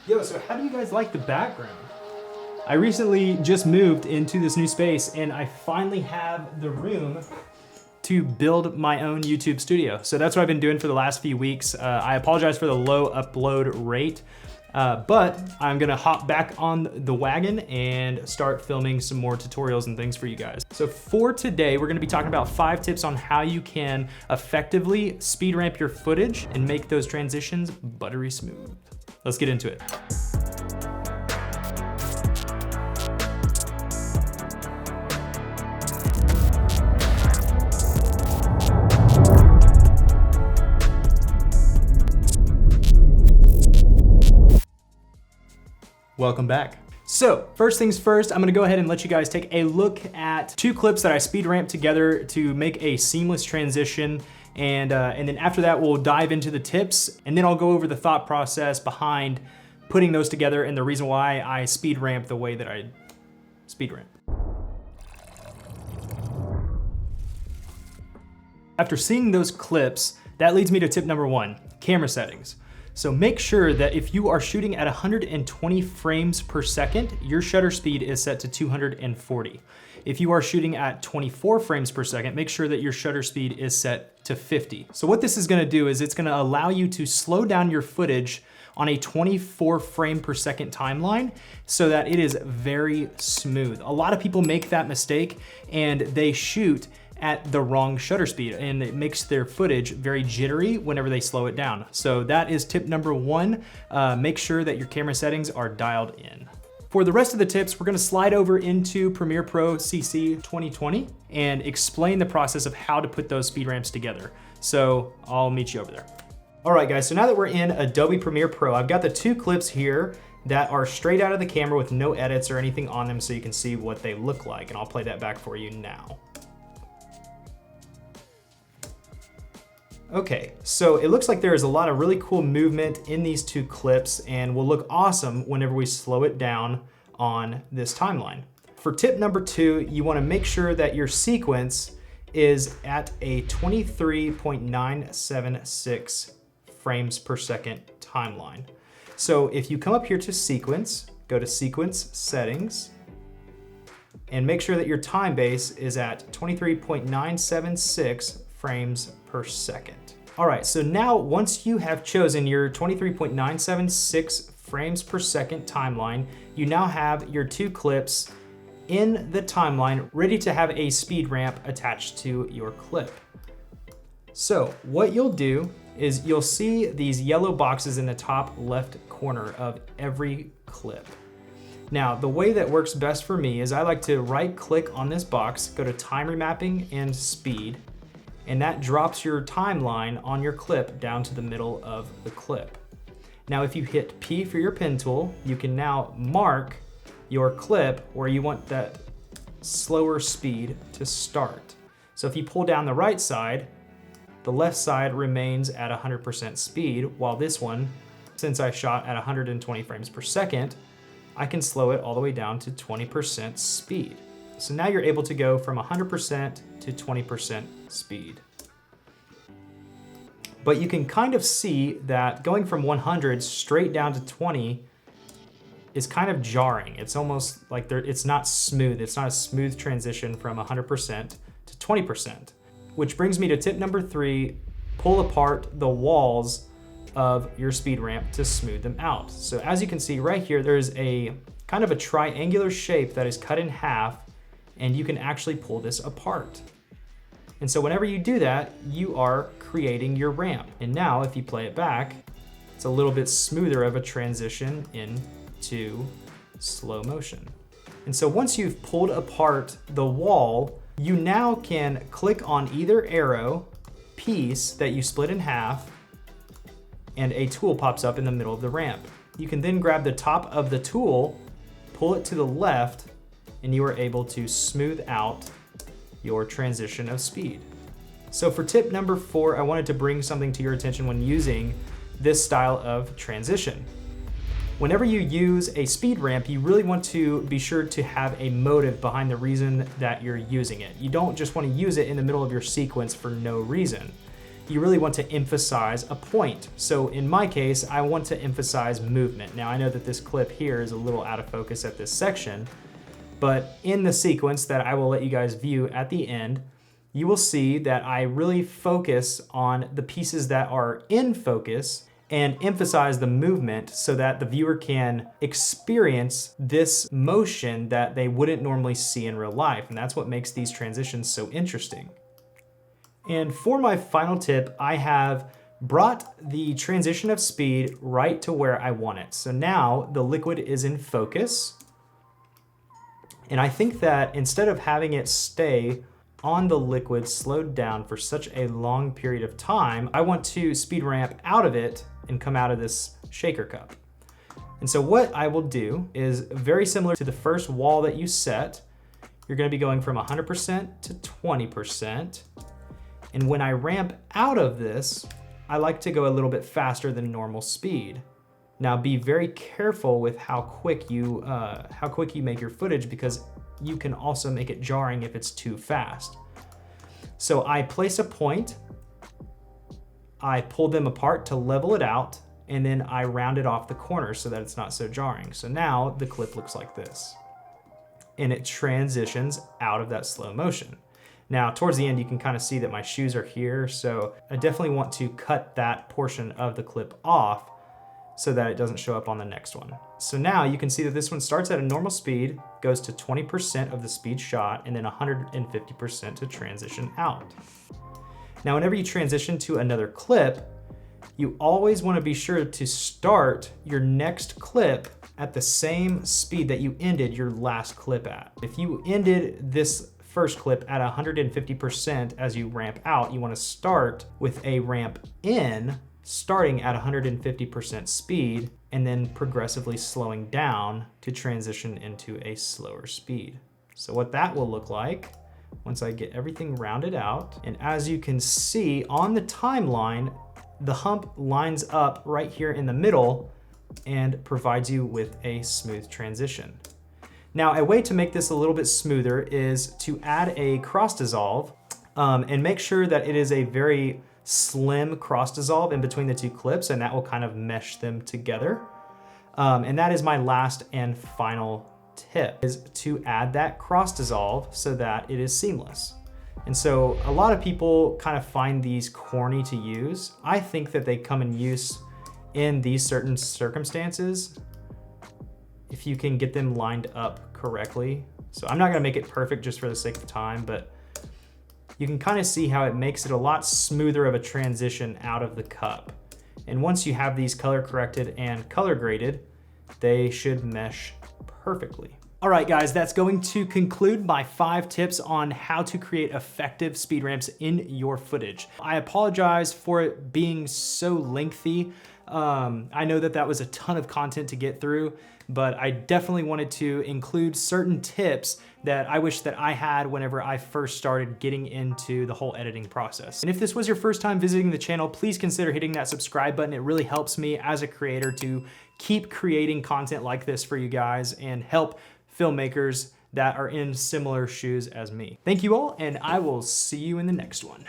Yo, so how do you guys like the background? I recently just moved into this new space and I finally have the room to build my own YouTube studio. So that's what I've been doing for the last few weeks. I apologize for the low upload rate, but I'm gonna hop back on the wagon and start filming some more tutorials and things for you guys. So for today, we're gonna be talking about 5 tips on how you can effectively speed ramp your footage and make those transitions buttery smooth. Let's get into it. Welcome back. So first things first, I'm gonna go ahead and let you guys take a look at 2 clips that I speed ramped together to make a seamless transition. And then after that, we'll dive into the tips, and then I'll go over the thought process behind putting those together and the reason why I speed ramp the way that I speed ramp. After seeing those clips, that leads me to tip number 1, camera settings. So make sure that if you are shooting at 120 frames per second, your shutter speed is set to 240. If you are shooting at 24 frames per second, make sure that your shutter speed is set to 50. So what this is gonna do is it's gonna allow you to slow down your footage on a 24 frame per second timeline so that it is very smooth. A lot of people make that mistake and they shoot at the wrong shutter speed, and it makes their footage very jittery whenever they slow it down. So that is tip number 1. Make sure that your camera settings are dialed in. For the rest of the tips, we're gonna slide over into Premiere Pro CC 2020 and explain the process of how to put those speed ramps together. So I'll meet you over there. All right guys, so now that we're in Adobe Premiere Pro, I've got the 2 clips here that are straight out of the camera with no edits or anything on them so you can see what they look like, and I'll play that back for you now. Okay, so it looks like there is a lot of really cool movement in these 2 clips and will look awesome whenever we slow it down on this timeline. For tip number 2, you wanna make sure that your sequence is at a 23.976 frames per second timeline. So if you come up here to sequence, go to sequence settings, and make sure that your time base is at 23.976 frames per second. All right, so now once you have chosen your 23.976 frames per second timeline, you now have your 2 clips in the timeline ready to have a speed ramp attached to your clip. So what you'll do is you'll see these yellow boxes in the top left corner of every clip. Now, the way that works best for me is I like to right click on this box, go to time remapping and speed, and that drops your timeline on your clip down to the middle of the clip. Now, if you hit P for your pen tool, you can now mark your clip where you want that slower speed to start. So if you pull down the right side, the left side remains at 100% speed, while this one, since I shot at 120 frames per second, I can slow it all the way down to 20% speed. So now you're able to go from 100% to 20% speed. But you can kind of see that going from 100 straight down to 20 is kind of jarring. It's almost like it's not smooth. It's not a smooth transition from 100% to 20%. Which brings me to tip number 3, pull apart the walls of your speed ramp to smooth them out. So as you can see right here, there's a kind of a triangular shape that is cut in half, and you can actually pull this apart. And so whenever you do that, you are creating your ramp. And now if you play it back, it's a little bit smoother of a transition into slow motion. And so once you've pulled apart the wall, you now can click on either arrow piece that you split in half, and a tool pops up in the middle of the ramp. You can then grab the top of the tool, pull it to the left, and you are able to smooth out your transition of speed. So for tip number 4, I wanted to bring something to your attention when using this style of transition. Whenever you use a speed ramp, you really want to be sure to have a motive behind the reason that you're using it. You don't just want to use it in the middle of your sequence for no reason. you really want to emphasize a point. So in my case, I want to emphasize movement. Now I know that this clip here is a little out of focus at this section, but in the sequence that I will let you guys view at the end, you will see that I really focus on the pieces that are in focus and emphasize the movement so that the viewer can experience this motion that they wouldn't normally see in real life. And that's what makes these transitions so interesting. And for my final tip, I have brought the transition of speed right to where I want it. So now the liquid is in focus. And I think that instead of having it stay on the liquid slowed down for such a long period of time, I want to speed ramp out of it and come out of this shaker cup. And so what I will do is very similar to the first wall that you set. You're gonna be going from 100% to 20%. And when I ramp out of this, I like to go a little bit faster than normal speed. Now be very careful with how quick you make your footage, because you can also make it jarring if it's too fast. So I place a point, I pull them apart to level it out, and then I round it off the corners so that it's not so jarring. So now the clip looks like this, and it transitions out of that slow motion. Now, towards the end, you can kind of see that my shoes are here, so I definitely want to cut that portion of the clip off so that it doesn't show up on the next one. So now you can see that this one starts at a normal speed, goes to 20% of the speed shot, and then 150% to transition out. Now, whenever you transition to another clip, you always want to be sure to start your next clip at the same speed that you ended your last clip at. If you ended this first clip at 150% as you ramp out, you want to start with a ramp in, starting at 150% speed, and then progressively slowing down to transition into a slower speed. So what that will look like once I get everything rounded out, and as you can see on the timeline, the hump lines up right here in the middle and provides you with a smooth transition. Now, a way to make this a little bit smoother is to add a cross dissolve and make sure that it is a very slim cross dissolve in between the two clips, and that will kind of mesh them together. And that is my last and final tip, is to add that cross dissolve so that it is seamless. And so a lot of people kind of find these corny to use. I think that they come in use in these certain circumstances if you can get them lined up correctly. So I'm not gonna make it perfect just for the sake of time, but you can kind of see how it makes it a lot smoother of a transition out of the cup. And once you have these color corrected and color graded, they should mesh perfectly. All right, guys, that's going to conclude my 5 tips on how to create effective speed ramps in your footage. I apologize for it being so lengthy. I know that was a ton of content to get through, but I definitely wanted to include certain tips that I wish that I had whenever I first started getting into the whole editing process. And if this was your first time visiting the channel, please consider hitting that subscribe button. It really helps me as a creator to keep creating content like this for you guys and help filmmakers that are in similar shoes as me. Thank you all, and I will see you in the next one.